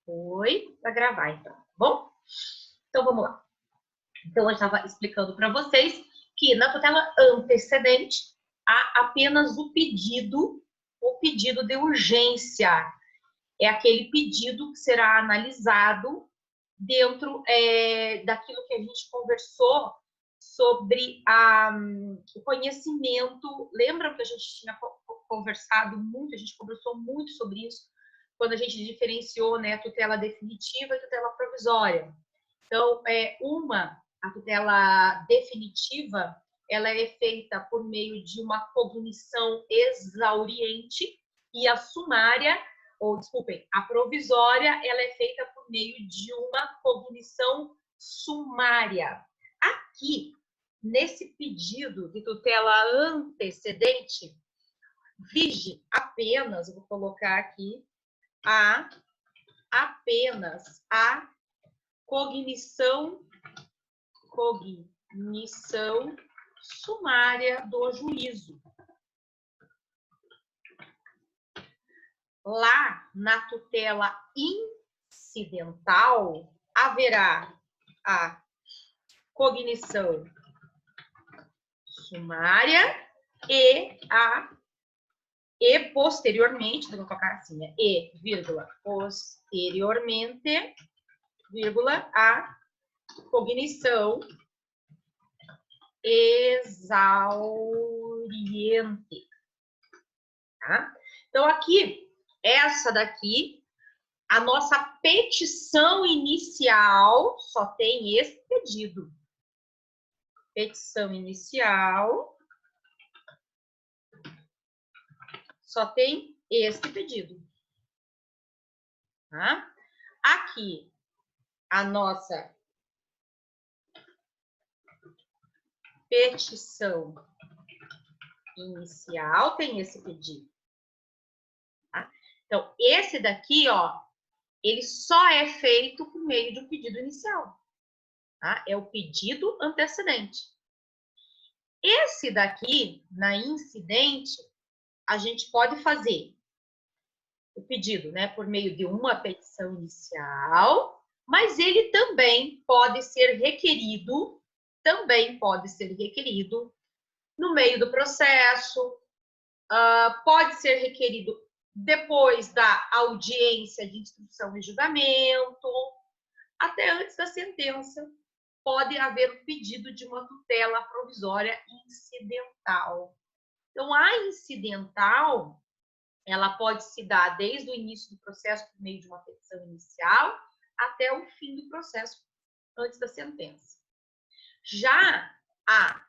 Foi para gravar, então, tá bom? Então, vamos lá. Então, eu estava explicando para vocês que na tutela antecedente há apenas o pedido de urgência. É aquele pedido que será analisado dentro daquilo que a gente conversou sobre o conhecimento. Lembram que a gente tinha conversado muito, a gente conversou muito sobre isso, quando a gente diferenciou, né, tutela definitiva e tutela provisória. Então, a tutela definitiva, ela é feita por meio de uma cognição exauriente e a sumária, a provisória, ela é feita por meio de uma cognição sumária. Aqui, nesse pedido de tutela antecedente, vige apenas, vou colocar aqui, apenas a cognição sumária do juízo. Lá na tutela incidental, haverá a cognição sumária e posteriormente, vou colocar assim, posteriormente, a cognição exauriente. Tá? Então, aqui, essa daqui, a nossa petição inicial só tem esse pedido. Petição inicial só tem esse pedido. Tá? Aqui, a nossa petição inicial tem esse pedido. Tá? Então, esse daqui, ó, ele só é feito por meio de um pedido inicial. Tá? É o pedido antecedente. Esse daqui, na incidente, a gente pode fazer o pedido, né, por meio de uma petição inicial, mas ele também pode ser requerido, no meio do processo, pode ser requerido depois da audiência de instrução e julgamento, até antes da sentença, pode haver o pedido de uma tutela provisória incidental. Então, a incidental, ela pode se dar desde o início do processo por meio de uma petição inicial até o fim do processo, antes da sentença. Já a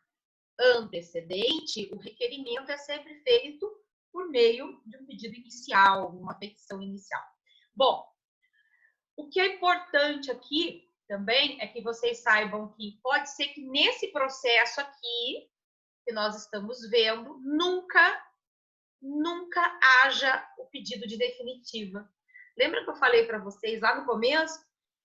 antecedente, o requerimento é sempre feito por meio de um pedido inicial, uma petição inicial. Bom, o que é importante aqui também é que vocês saibam que pode ser que nesse processo aqui, que nós estamos vendo, nunca haja o pedido de definitiva. Lembra que eu falei para vocês lá no começo?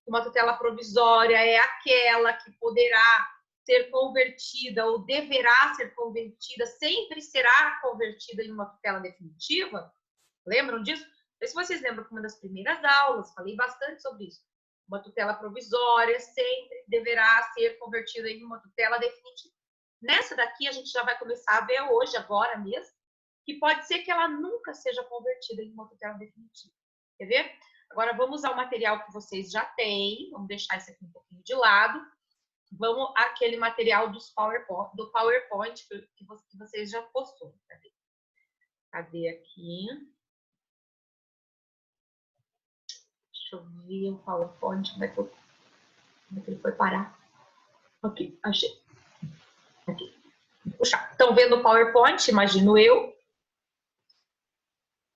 Que uma tutela provisória é aquela que poderá ser convertida ou deverá ser convertida, sempre será convertida em uma tutela definitiva? Lembram disso? Não sei se vocês lembram que uma das primeiras aulas, falei bastante sobre isso. Uma tutela provisória sempre deverá ser convertida em uma tutela definitiva. Nessa daqui, a gente já vai começar a ver hoje, agora mesmo, que pode ser que ela nunca seja convertida em uma tutela definitiva. Quer ver? Agora, vamos ao material que vocês já têm. Vamos deixar isso aqui um pouquinho de lado. Vamos àquele material do PowerPoint que vocês já postou. Cadê aqui? Deixa eu ver o PowerPoint. Como é que ele foi parar? Ok, achei. Aqui. Puxa, estão vendo o PowerPoint? Imagino eu.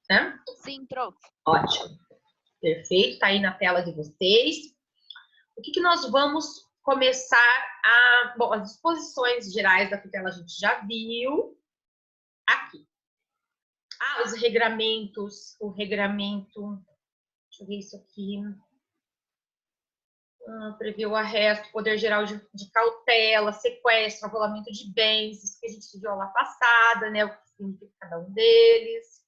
Né? Sim, trouxe. Ótimo. Perfeito, está aí na tela de vocês. O que nós vamos começar Bom, as disposições gerais da tutela a gente já viu. Aqui. Os regramentos. O regramento... Deixa eu ver isso aqui. Prevê o arresto, poder geral de cautela, sequestro, arrolamento de bens, isso que a gente viu lá passada, né? O que significa cada um deles.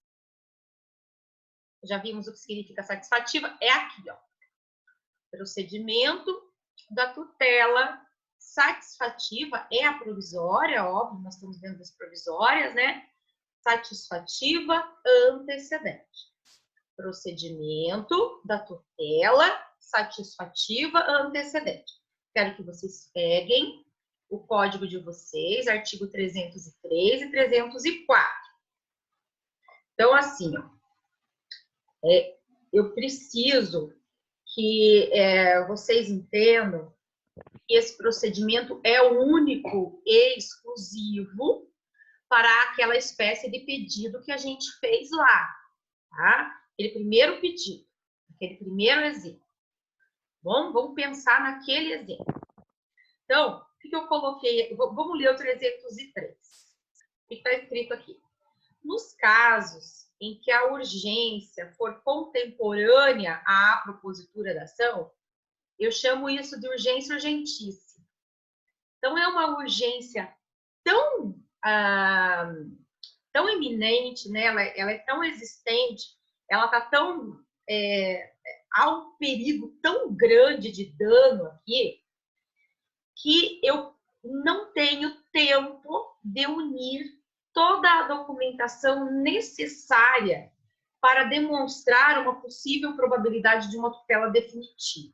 Já vimos o que significa satisfativa. É aqui, ó. Procedimento da tutela satisfativa é a provisória, óbvio, nós estamos dentro das provisórias, né? Satisfativa antecedente. Procedimento da tutela satisfativa antecedente. Quero que vocês peguem o código de vocês, artigo 303 e 304. Então, assim, ó, eu preciso que vocês entendam que esse procedimento é o único e exclusivo para aquela espécie de pedido que a gente fez lá, tá? Aquele primeiro pedido, aquele primeiro exemplo. Bom, vamos pensar naquele exemplo. Então, o que eu coloquei? Vamos ler o 303. O que está escrito aqui? Nos casos em que a urgência for contemporânea à propositura da ação, eu chamo isso de urgência urgentíssima. Então, é uma urgência tão eminente, né? Ela é tão existente, ela está tão... há um perigo tão grande de dano aqui, que eu não tenho tempo de unir toda a documentação necessária para demonstrar uma possível probabilidade de uma tutela definitiva.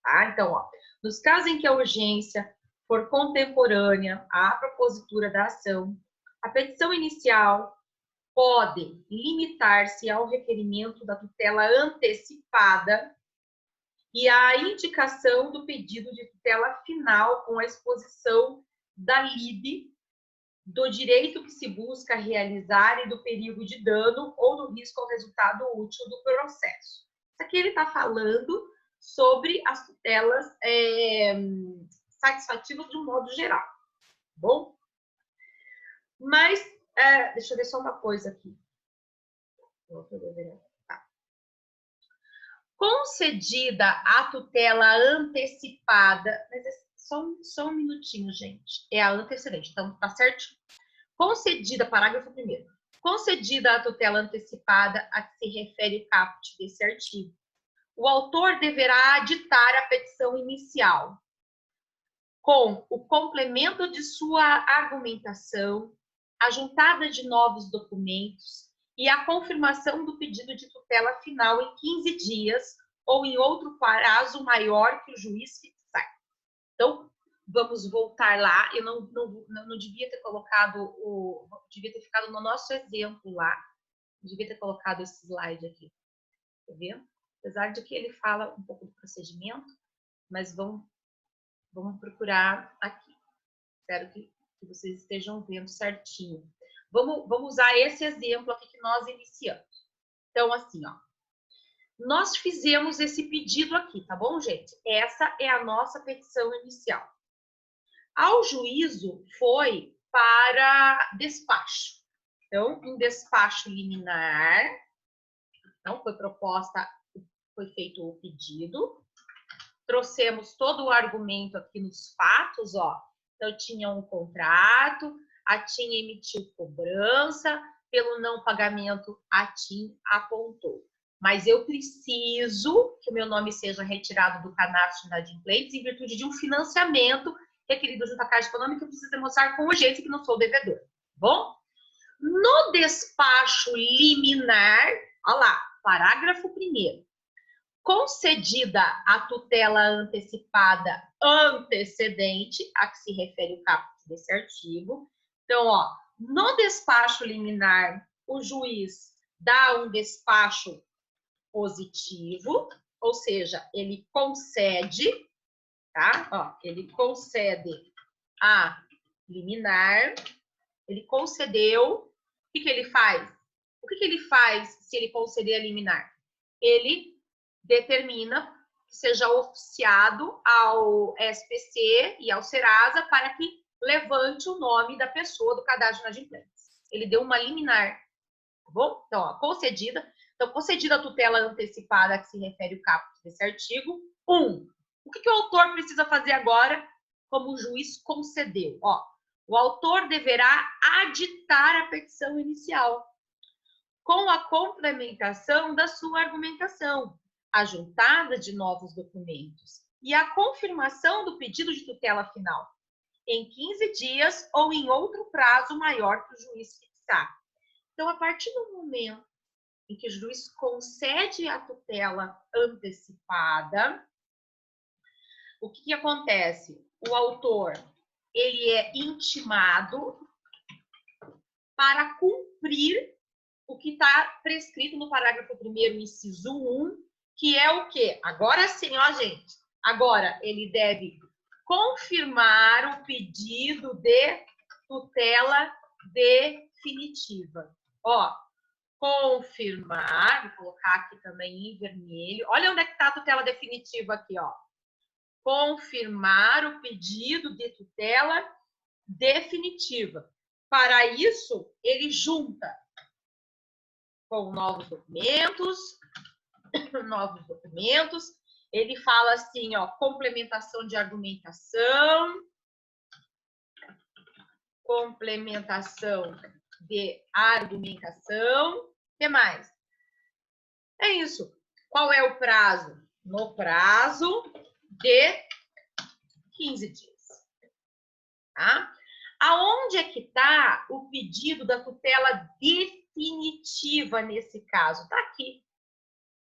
Tá? Então, ó, nos casos em que a urgência for contemporânea à propositura da ação, a petição inicial pode limitar-se ao requerimento da tutela antecipada e à indicação do pedido de tutela final com a exposição da lide, do direito que se busca realizar e do perigo de dano ou do risco ao resultado útil do processo. Isso aqui ele está falando sobre as tutelas satisfativas de um modo geral, tá bom? Mas, deixa eu ver só uma coisa aqui. Tá. Concedida a tutela antecipada, mas só um minutinho, gente, é a antecedente, então tá certo? Concedida, parágrafo 1º, concedida a tutela antecipada a que se refere o caput desse artigo, o autor deverá aditar a petição inicial com o complemento de sua argumentação, a juntada de novos documentos e a confirmação do pedido de tutela final em 15 dias ou em outro prazo maior que o juiz fixar. Então, vamos voltar lá. Eu não devia ter colocado devia ter ficado no nosso exemplo lá. Eu devia ter colocado esse slide aqui. Tá vendo? Apesar de que ele fala um pouco do procedimento, mas vamos procurar aqui. Espero que vocês estejam vendo certinho. Vamos usar esse exemplo aqui que nós iniciamos. Então, assim, ó. Nós fizemos esse pedido aqui, tá bom, gente? Essa é a nossa petição inicial. Ao juízo foi para despacho. Então, em despacho liminar, então foi feito o pedido, trouxemos todo o argumento aqui nos fatos, ó. Então, tinha um contrato, a TIM emitiu cobrança, pelo não pagamento, a TIM apontou. Mas eu preciso que o meu nome seja retirado do cadastro de inadimplentes em virtude de um financiamento requerido junto à Caixa Econômica, eu preciso demonstrar com urgência que não sou devedor. Bom? No despacho liminar, olha lá, parágrafo 1º. Concedida a tutela antecipada antecedente, a que se refere o caput desse artigo. Então, ó, no despacho liminar, o juiz dá um despacho positivo, ou seja, ele concede, tá? Ó, ele concede a liminar, ele concedeu. O que ele faz? O que ele faz se ele conceder a liminar? Ele determina que seja oficiado ao SPC e ao Serasa para que levante o nome da pessoa do cadastro de inadimplentes. Ele deu uma liminar, tá bom? Então, ó, concedida. Então, concedida a tutela antecipada a que se refere o caput desse artigo. O que o autor precisa fazer agora, como o juiz concedeu? Ó, o autor deverá aditar a petição inicial com a complementação da sua argumentação, a juntada de novos documentos e a confirmação do pedido de tutela final em 15 dias ou em outro prazo maior que o juiz fixar. Então, a partir do momento em que o juiz concede a tutela antecipada, o que acontece? O autor, ele é intimado para cumprir o que está prescrito no parágrafo 1º, inciso 1, que é o quê? Agora sim, ó, gente. Agora, ele deve confirmar o pedido de tutela definitiva. Ó, confirmar, vou colocar aqui também em vermelho. Olha onde é que está a tutela definitiva aqui, ó. Confirmar o pedido de tutela definitiva. Para isso, ele junta com novos documentos, ele fala assim, ó, complementação de argumentação, o que mais? É isso. Qual é o prazo? No prazo de 15 dias. Tá? Aonde é que está o pedido da tutela definitiva nesse caso? Está aqui.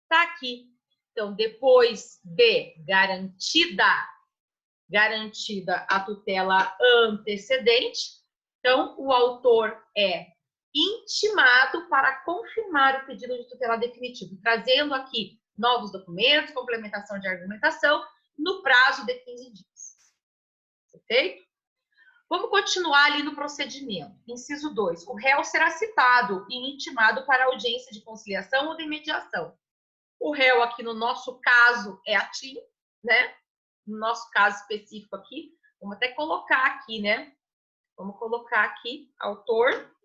Está aqui. Então, depois de garantida a tutela antecedente, então o autor é intimado para confirmar o pedido de tutela definitivo, trazendo aqui novos documentos, complementação de argumentação, no prazo de 15 dias. Perfeito? Vamos continuar ali no procedimento. Inciso 2. O réu será citado e intimado para audiência de conciliação ou de mediação. O réu aqui no nosso caso é a TIM, né? No nosso caso específico aqui, vamos até colocar aqui, né? Vamos colocar aqui, autor,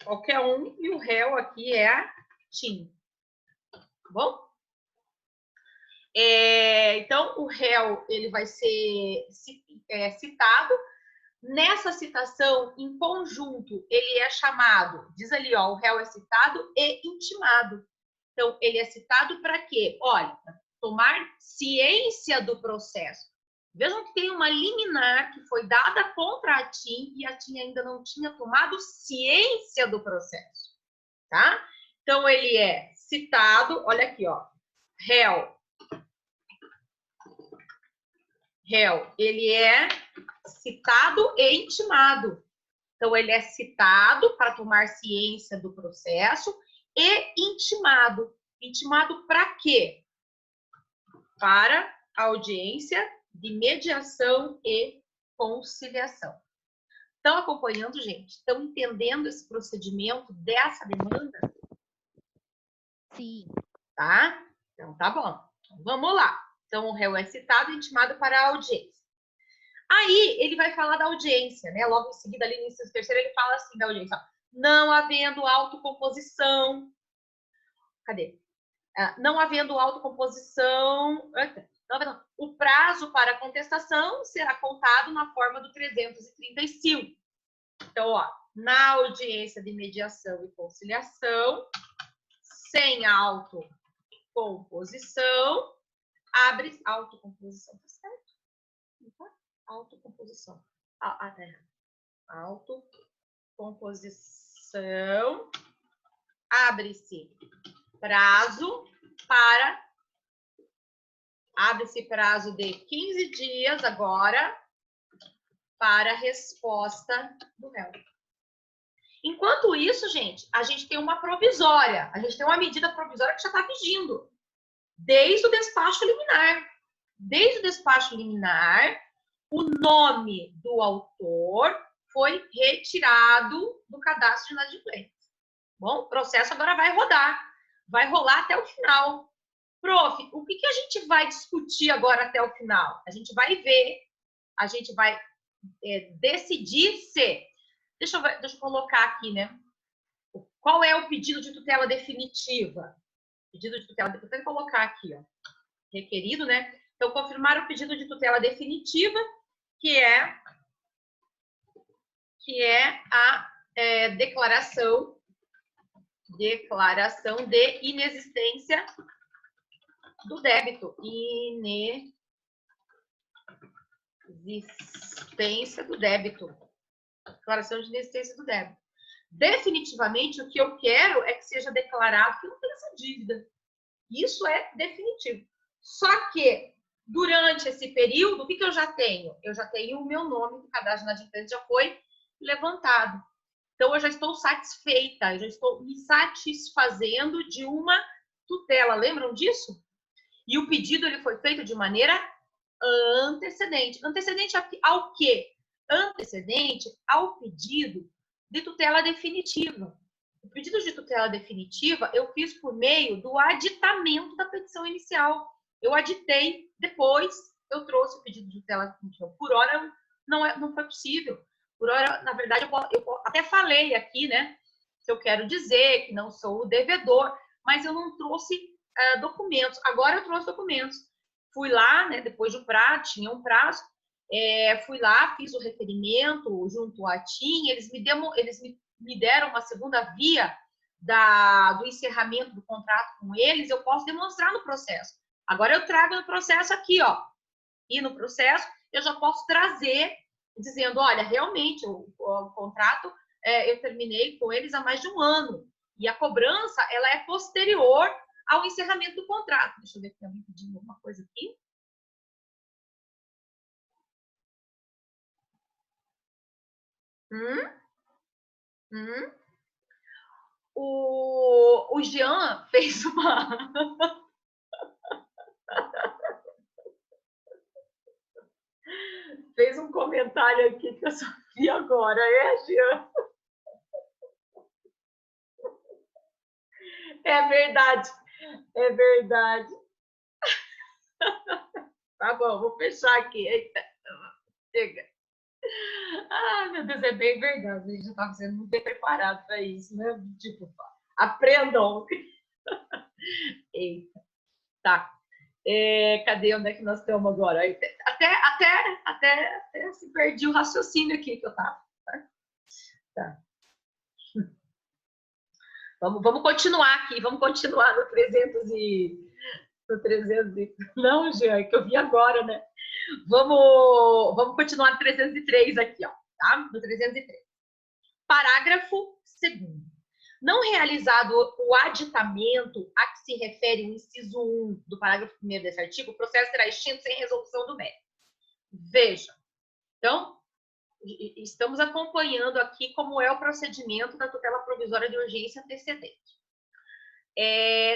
qualquer um, e o réu aqui é a TIM. Tá bom? Então, o réu, ele vai ser citado. Nessa citação, em conjunto, ele é chamado, diz ali, ó, o réu é citado e intimado. Então, ele é citado para quê? Olha, para tomar ciência do processo. Vejam que tem uma liminar que foi dada contra a TIM e a TIM ainda não tinha tomado ciência do processo, tá? Então, ele é citado, olha aqui, ó, réu, ele é citado e intimado. Então, ele é citado para tomar ciência do processo e intimado. Intimado para quê? Para audiência de mediação e conciliação. Estão acompanhando, gente? Estão entendendo esse procedimento dessa demanda? Sim. Tá? Então, tá bom. Então, vamos lá. Então, o réu é citado e intimado para a audiência. Aí, ele vai falar da audiência, né? Logo em seguida, ali no inciso 3º, ele fala assim da audiência. Ó, não havendo autocomposição. Cadê? Não havendo autocomposição. O prazo para contestação será contado na forma do 335. Então, ó, na audiência de mediação e conciliação, sem autocomposição, abre autocomposição, tá certo? Autocomposição. Autocomposição. Abre-se prazo de 15 dias agora para a resposta do réu. Enquanto isso, gente, a gente tem uma provisória, a gente tem uma medida provisória que já está vigindo desde o despacho liminar. Desde o despacho liminar, o nome do autor foi retirado do cadastro de inadimplência. Bom, o processo agora vai rodar. Vai rolar até o final. Prof, o que a gente vai discutir agora até o final? A gente vai ver, a gente vai decidir se... Deixa eu colocar aqui, né? Qual é o pedido de tutela definitiva? Pedido de tutela definitiva, vou colocar aqui, ó. Requerido, né? Então, confirmar o pedido de tutela definitiva, que é a declaração Declaração de inexistência do débito. Inexistência do débito. Declaração de inexistência do débito. Definitivamente, o que eu quero é que seja declarado que não tem essa dívida. Isso é definitivo. Só que, durante esse período, o que eu já tenho? Eu já tenho o meu nome do cadastro na inadimplência, já foi levantado. Então, eu já estou satisfeita, eu já estou me satisfazendo de uma tutela. Lembram disso? E o pedido ele foi feito de maneira antecedente. Antecedente ao quê? Antecedente ao pedido de tutela definitiva. O pedido de tutela definitiva eu fiz por meio do aditamento da petição inicial. Eu aditei, depois eu trouxe o pedido de tutela definitiva. Por hora não foi possível. Por hora, na verdade, eu até falei aqui, né? Que eu quero dizer que não sou o devedor, mas eu não trouxe documentos. Agora eu trouxe documentos. Fui lá, né? Depois do prazo, tinha um prazo. Fui lá, fiz o requerimento junto à TIM. Eles me deram uma segunda via do encerramento do contrato com eles. Eu posso demonstrar no processo. Agora eu trago no processo aqui, ó. E no processo eu já posso trazer dizendo, olha, realmente o contrato eu terminei com eles há mais de um ano. E a cobrança, ela é posterior ao encerramento do contrato. Deixa eu ver se tem alguém pedindo alguma coisa aqui. O Jean fez uma... fez um comentário aqui que eu só vi agora. Jean? É verdade. É verdade. Tá bom, vou fechar aqui. Eita, chega. Ah, meu Deus, é bem verdade. A gente já estava sendo muito bem preparado para isso, né? Tipo, aprendam. Eita, tá. Cadê? Onde é que nós estamos agora? Até se perdi o raciocínio aqui que eu tava. Tá. Vamos continuar aqui, vamos continuar no 300 e... No 300 e... Não, Jean, que eu vi agora, né? Vamos continuar no 303 aqui, ó, tá? No 303. Parágrafo 2º. Não realizado o aditamento a que se refere o inciso 1 do parágrafo 1º desse artigo, o processo será extinto sem resolução do mérito. Veja, então, estamos acompanhando aqui como é o procedimento da tutela provisória de urgência antecedente.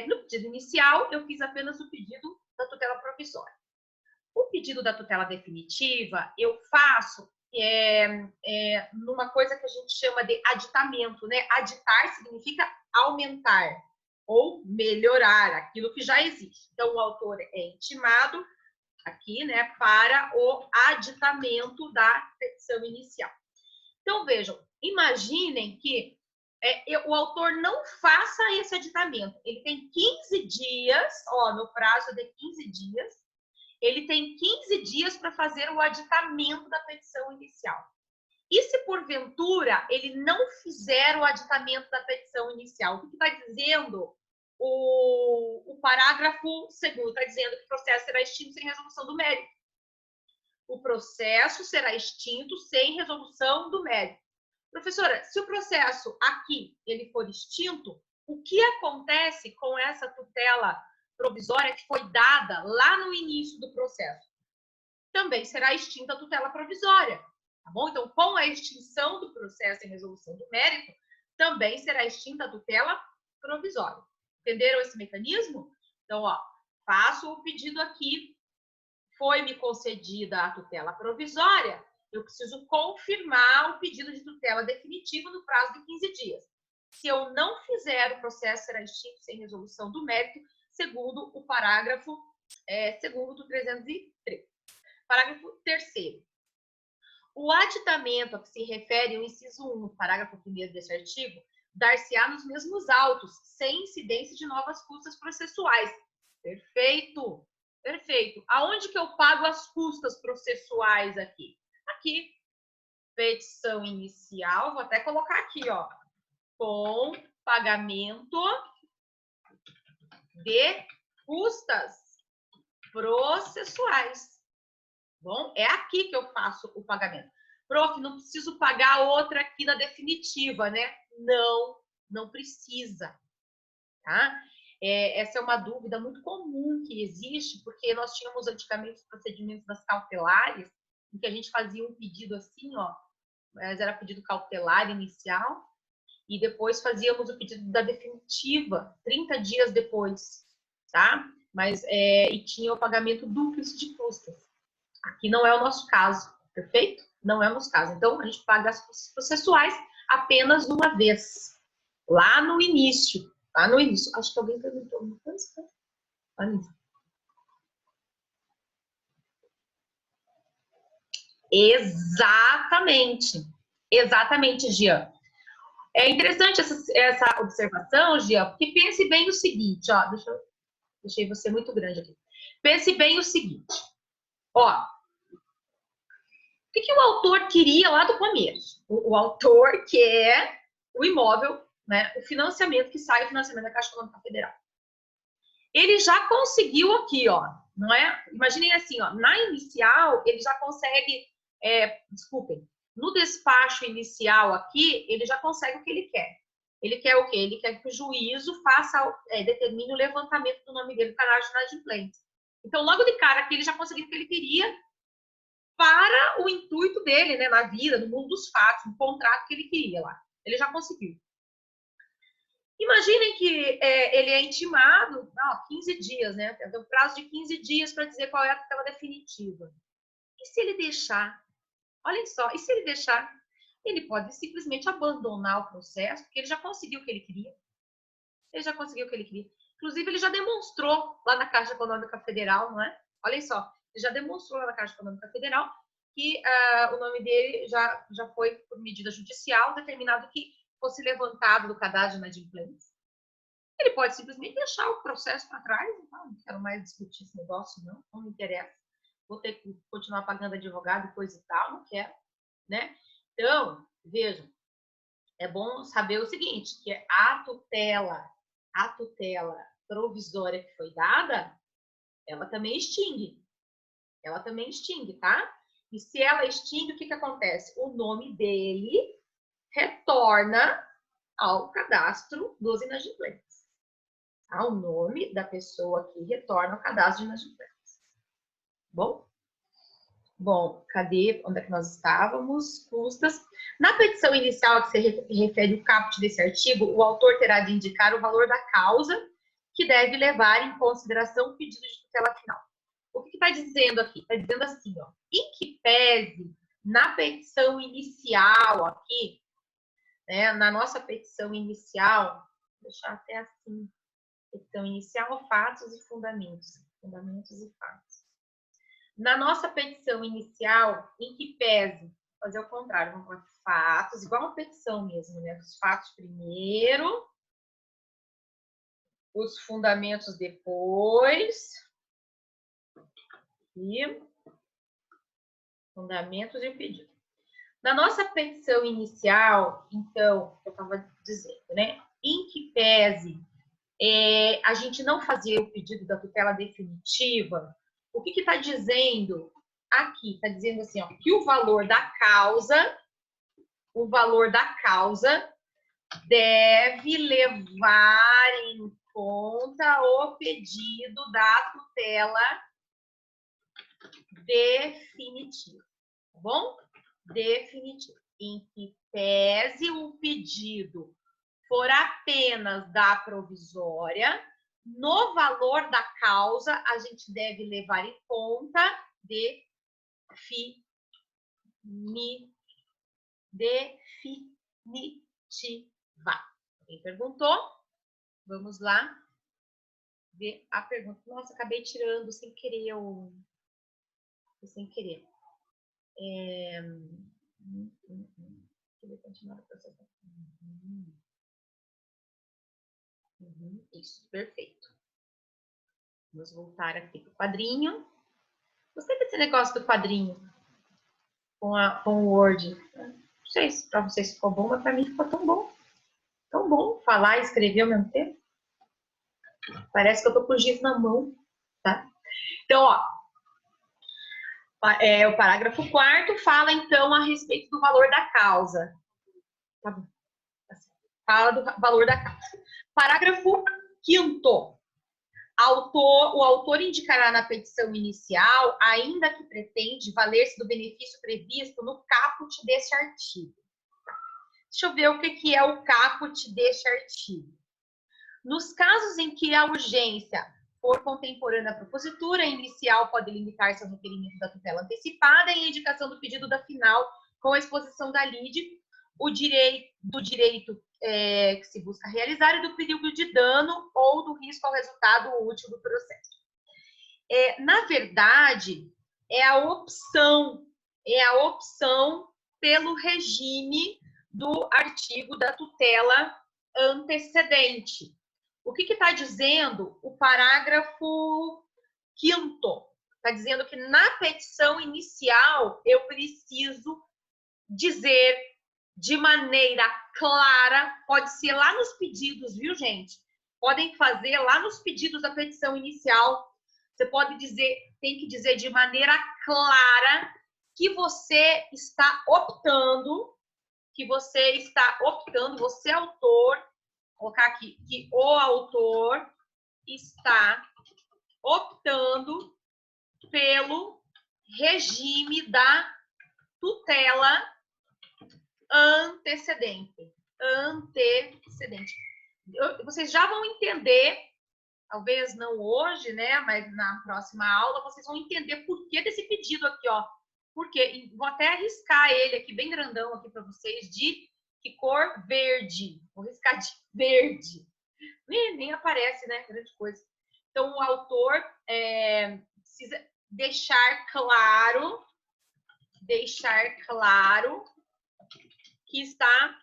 No pedido inicial, eu fiz apenas o pedido da tutela provisória. O pedido da tutela definitiva, eu faço numa coisa que a gente chama de aditamento, né? Aditar significa aumentar ou melhorar aquilo que já existe. Então, o autor é intimado aqui, né, para o aditamento da petição inicial. Então, vejam, imaginem que o autor não faça esse aditamento. Ele tem 15 dias, no prazo de 15 dias, ele tem 15 dias para fazer o aditamento da petição inicial. E se, porventura, ele não fizer o aditamento da petição inicial, o que está dizendo o parágrafo 2º? Está dizendo que o processo será extinto sem resolução do mérito. O processo será extinto sem resolução do mérito. Professora, se o processo aqui ele for extinto, o que acontece com essa tutela provisória que foi dada lá no início do processo? Também será extinta a tutela provisória, tá bom? Então, com a extinção do processo em resolução do mérito, também será extinta a tutela provisória. Entenderam esse mecanismo? Então, faço o pedido aqui, foi-me concedida a tutela provisória, eu preciso confirmar o pedido de tutela definitiva no prazo de 15 dias. Se eu não fizer, o processo será extinto sem resolução do mérito, segundo o parágrafo 2º do 303. Parágrafo 3º. O aditamento a que se refere o inciso 1 do parágrafo 1º deste artigo dar-se-á nos mesmos autos, sem incidência de novas custas processuais. Perfeito, perfeito. Aonde que eu pago as custas processuais aqui? Aqui, petição inicial, vou até colocar aqui, com pagamento de custas processuais. Bom, é aqui que eu faço o pagamento. Prof, não preciso pagar outra aqui na definitiva, né? Não, não precisa, tá? Essa é uma dúvida muito comum que existe, porque nós tínhamos antigamente os procedimentos das cautelares, em que a gente fazia um pedido assim, ó, mas era pedido cautelar inicial, e depois fazíamos o pedido da definitiva, 30 dias depois, tá? Mas, e tinha o pagamento dúplice de custas. Aqui não é o nosso caso, perfeito? Não é o nosso caso. Então, a gente paga as custas processuais apenas uma vez, lá no início. Lá no início. Acho que alguém perguntou uma coisa. Exatamente. Exatamente, Gia. É interessante essa observação, Gia, porque pense bem o seguinte, ó, deixei você muito grande aqui. Pense bem o seguinte, ó, o que o autor queria lá do começo? O autor quer o imóvel, né, o financiamento que sai, o financiamento da Caixa Econômica Federal. Ele já conseguiu aqui, ó, não é? Imaginem assim, ó, na inicial, ele já consegue, desculpem, no despacho inicial aqui, ele já consegue o que ele quer. Ele quer o quê? Ele quer que o juízo determine o levantamento do nome dele no cadastro de inadimplência. Então, logo de cara aqui, ele já conseguiu o que ele queria para o intuito dele, né, na vida, no mundo dos fatos, no contrato que ele queria lá. Ele já conseguiu. Imaginem que ele é intimado, 15 dias, né? Tem um prazo de 15 dias para dizer qual é a tutela definitiva. E se ele deixar? Olhem só, e se ele deixar? Ele pode simplesmente abandonar o processo, porque ele já conseguiu o que ele queria. Ele já conseguiu o que ele queria. Inclusive, ele já demonstrou lá na Caixa Econômica Federal, não é? Olhem só, ele já demonstrou lá na Caixa Econômica Federal que o nome dele já foi, por medida judicial, determinado que fosse levantado do cadastro de inadimplência. Ele pode simplesmente deixar o processo para trás, então, não quero mais discutir esse negócio, não me interessa. Vou ter que continuar pagando advogado, coisa e tal, não quero, né? Então, vejam, é bom saber o seguinte, que a tutela provisória que foi dada, ela também extingue. Ela também extingue, tá? E se ela extingue, o que acontece? O nome dele retorna ao cadastro dos inadimplentes. Tá? O nome da pessoa que retorna ao cadastro de inadimplentes. Bom, cadê? Onde é que nós estávamos? Custas. Na petição inicial que se refere o caput desse artigo, o autor terá de indicar o valor da causa que deve levar em consideração o pedido de tutela final. O que está dizendo aqui? Está dizendo assim, ó, em que pese na petição inicial aqui, né, na nossa petição inicial, vou deixar até assim, petição inicial, fatos e fundamentos. Fundamentos e fatos. Na nossa petição inicial, em que pese, fazer o contrário, vamos falar fatos, igual uma petição mesmo, né? Os fatos primeiro, os fundamentos depois, e fundamentos e o pedido. Na nossa petição inicial, então, eu estava dizendo, né? Em que pese a gente não fazer o pedido da tutela definitiva, o que está dizendo aqui? Está dizendo assim, ó, que o valor da causa deve levar em conta o pedido da tutela definitiva, tá bom? Definitivo. Em que pese o pedido for apenas da provisória, no valor da causa, a gente deve levar em conta definitiva. Alguém perguntou? Vamos lá ver a pergunta. Nossa, acabei tirando sem querer. Sem querer. Deixa eu continuar o processo. Isso, perfeito. Vamos voltar aqui para o quadrinho. Gostei desse negócio do quadrinho com o Word. Não sei se para vocês ficou bom, mas para mim ficou tão bom. Tão bom falar e escrever ao mesmo tempo. Parece que eu tô com o giz na mão, tá? Então, ó, o parágrafo 4º fala, então, a respeito do valor da causa. Tá bom. Fala do valor da causa. Parágrafo 5º. O autor indicará na petição inicial, ainda que pretende valer-se do benefício previsto no caput deste artigo. Deixa eu ver o que é o caput deste artigo. Nos casos em que a urgência for contemporânea à propositura, a inicial pode limitar-se ao requerimento da tutela antecipada e a indicação do pedido da final com a exposição da lide, do direito que se busca realizar e do perigo de dano ou do risco ao resultado útil do processo. Na verdade, é a opção pelo regime do artigo da tutela antecedente. O que está dizendo o parágrafo 5º? Está dizendo que na petição inicial eu preciso dizer de maneira clara, pode ser lá nos pedidos, viu, gente? Podem fazer lá nos pedidos da petição inicial. Você pode dizer, tem que dizer de maneira clara que você está optando, você autor, vou colocar aqui, que o autor está optando pelo regime da tutela antecedente. Vocês já vão entender, talvez não hoje, né, mas na próxima aula, vocês vão entender por que desse pedido aqui, ó. Porque vou até arriscar ele aqui bem grandão aqui para vocês, de que cor verde. Vou riscar de verde. Nem aparece, né? Grande coisa. Então, o autor precisa deixar claro que está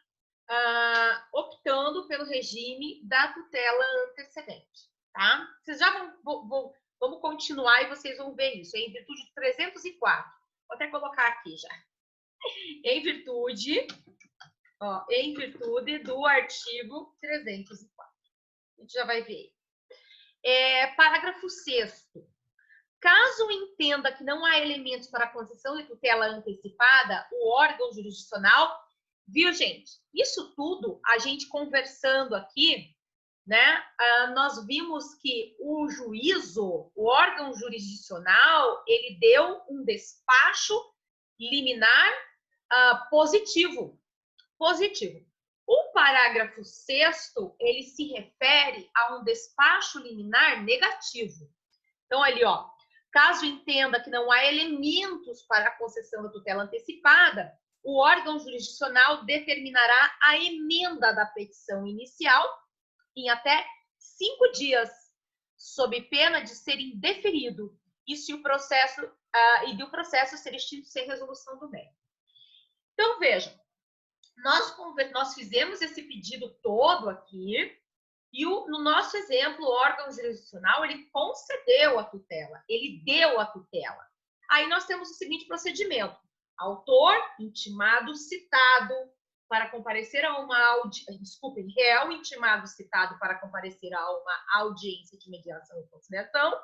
optando pelo regime da tutela antecedente, tá? Vocês já vamos continuar e vocês vão ver isso. Em virtude de 304. Vou até colocar aqui já. Em virtude do artigo 304. A gente já vai ver. Parágrafo 6º. Caso entenda que não há elementos para a concessão de tutela antecipada, o órgão jurisdicional, viu, gente? Isso tudo, a gente conversando aqui, né? Nós vimos que o juízo, o órgão jurisdicional, ele deu um despacho liminar positivo. O parágrafo 6º, ele se refere a um despacho liminar negativo. Então, ali, ó, caso entenda que não há elementos para a concessão da tutela antecipada, o órgão jurisdicional determinará a emenda da petição inicial em até 5 dias, sob pena de ser indeferido e se o processo do processo ser extinto sem resolução do mérito. Então, vejam, nós fizemos esse pedido todo aqui e no nosso exemplo, o órgão jurisdicional, ele concedeu a tutela, ele deu a tutela. Aí nós temos o seguinte procedimento: autor, intimado, citado para comparecer a uma réu intimado, citado para comparecer a uma audiência de mediação e conciliação,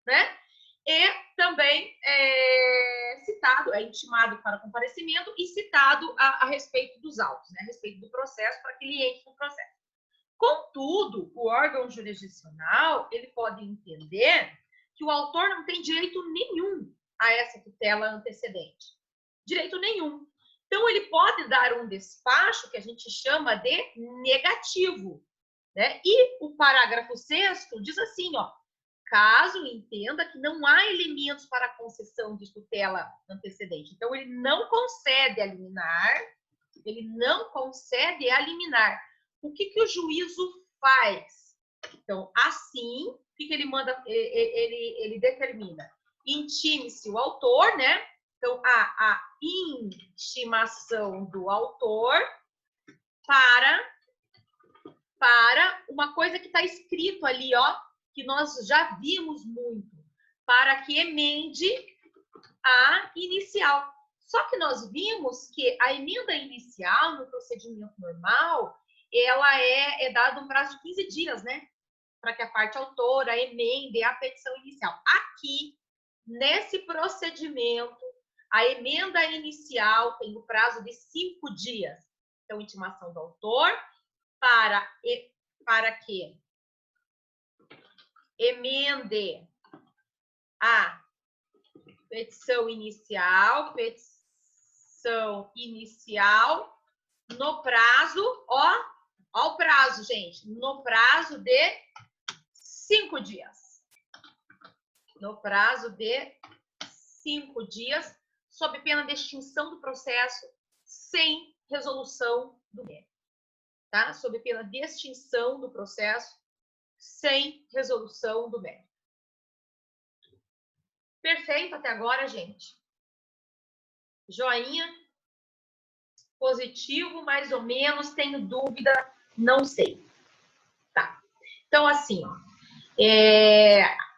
né? E também citado, intimado para comparecimento e citado a respeito dos autos, né? A respeito do processo, para que ele entre no processo. Contudo, o órgão jurisdicional, ele pode entender que o autor não tem direito nenhum a essa tutela antecedente. Direito nenhum. Então, ele pode dar um despacho que a gente chama de negativo, né? E o parágrafo 6º diz assim, ó: caso entenda que não há elementos para a concessão de tutela antecedente. Então, ele não concede a liminar, O que o juízo faz? Então, assim, o que ele manda? Ele determina. Intime-se o autor, né? Então, a intimação do autor para uma coisa que está escrito ali, ó, que nós já vimos muito, para que emende a inicial. Só que nós vimos que a emenda inicial, no procedimento normal, ela é dada um prazo de 15 dias, né? Para que a parte autora emende a petição inicial. Aqui, nesse procedimento, a emenda inicial tem o prazo de 5 dias. Então, intimação do autor para que emende a petição inicial no prazo, ó o prazo, gente, no prazo de 5 dias. No prazo de 5 dias, sob pena de extinção do processo sem resolução do mérito. Tá? Sob pena de extinção do processo sem resolução do mérito. Perfeito até agora, gente? Joinha? Positivo, mais ou menos, tenho dúvida, não sei. Tá. Então, assim, ó,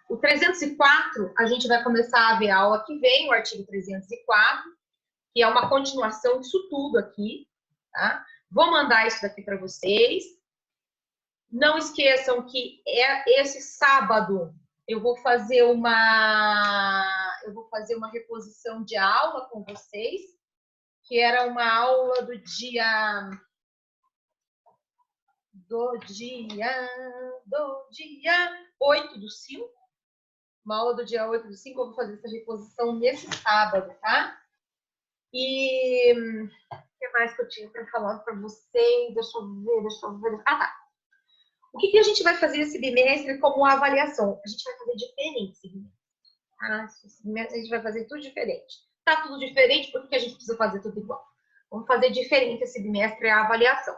o 304, a gente vai começar a ver a aula que vem, o artigo 304, que é uma continuação disso tudo aqui, tá? Vou mandar isso daqui para vocês. Não esqueçam que esse sábado eu vou fazer uma reposição de aula com vocês, que era uma aula do dia 8/5. Uma aula do dia 8/5, eu vou fazer essa reposição nesse sábado, tá? E o que mais que eu tinha para falar para vocês? Deixa eu ver. Ah, tá. O que a gente vai fazer esse bimestre como avaliação? A gente vai fazer diferente esse bimestre. Ah, esse bimestre a gente vai fazer tudo diferente. Tá tudo diferente, por que a gente precisa fazer tudo igual? Vamos fazer diferente esse bimestre a avaliação.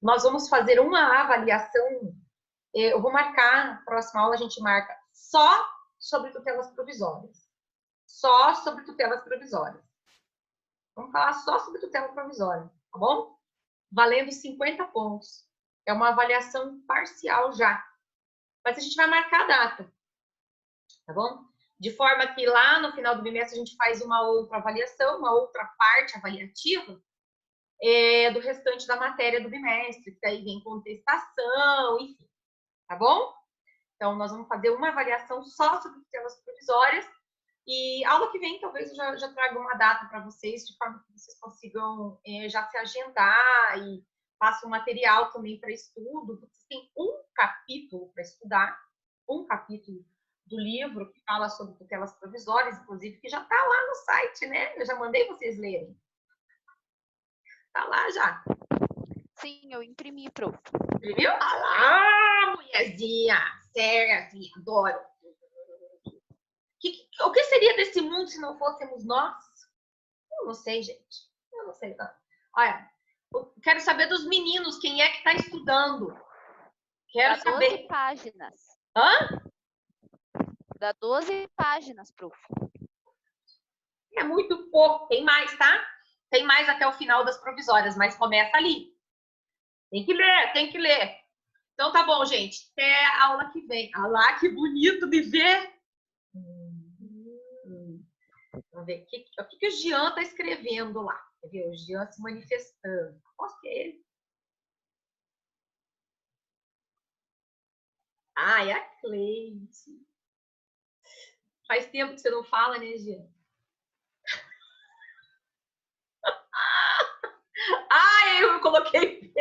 Nós vamos fazer uma avaliação, eu vou marcar, na próxima aula a gente marca só sobre tutelas provisórias. Só sobre tutelas provisórias. Vamos falar só sobre tutela provisória, tá bom? Valendo 50 pontos. É uma avaliação parcial já. Mas a gente vai marcar a data, tá bom? De forma que lá no final do bimestre a gente faz uma outra avaliação, uma outra parte avaliativa do restante da matéria do bimestre, que aí vem contestação, enfim, tá bom? Então, nós vamos fazer uma avaliação só sobre tutelas provisórias e aula que vem, talvez eu já traga uma data para vocês, de forma que vocês consigam já se agendar e façam um material também para estudo. Vocês têm um capítulo para estudar, um capítulo do livro que fala sobre tutelas provisórias, inclusive, que já está lá no site, né? Eu já mandei vocês lerem. Tá lá já. Sim, eu imprimi, prof. Imprimiu? Ah lá, mulherzinha! Séria, assim, adoro. O que seria desse mundo se não fôssemos nós? Eu não sei, gente. Eu não sei, não. Olha, eu quero saber dos meninos, quem é que está estudando? Quero Dá saber. 12 páginas. Hã? Dá 12 páginas, prof. É muito pouco. Tem mais, tá? Tem mais até o final das provisórias, mas começa ali. Tem que ler, tem que ler. Então tá bom, gente. Até a aula que vem. Ah lá, que bonito me ver. Vamos ver o que o Jean tá escrevendo lá. Quer ver? O Jean se manifestando. Posso ver ele? Ah, é a Cleide. Faz tempo que você não fala, né, Jean? Ah, eu coloquei.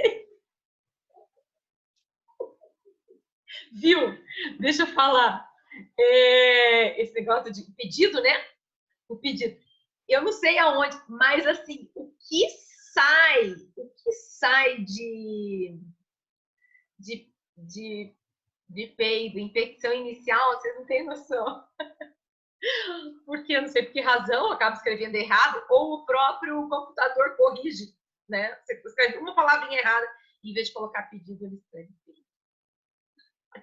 Viu? Deixa eu falar. Esse negócio de pedido, né? O pedido. Eu não sei aonde, mas assim, o que sai de peido, infecção inicial, vocês não têm noção. Porque eu não sei por que razão, eu acabo escrevendo errado, ou o próprio computador corrige, né? Você escreve uma palavrinha errada, em vez de colocar pedido, ele escreve pedido.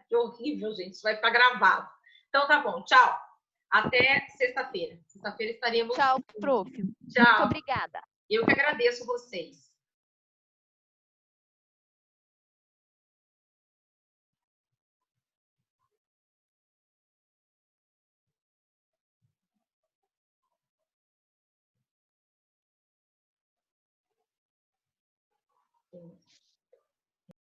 Que horrível, gente, isso vai ficar gravado. Então tá bom, tchau. Até sexta-feira. Sexta-feira estaremos. Tchau, prof. Tchau. Muito obrigada. Eu que agradeço vocês. Sim.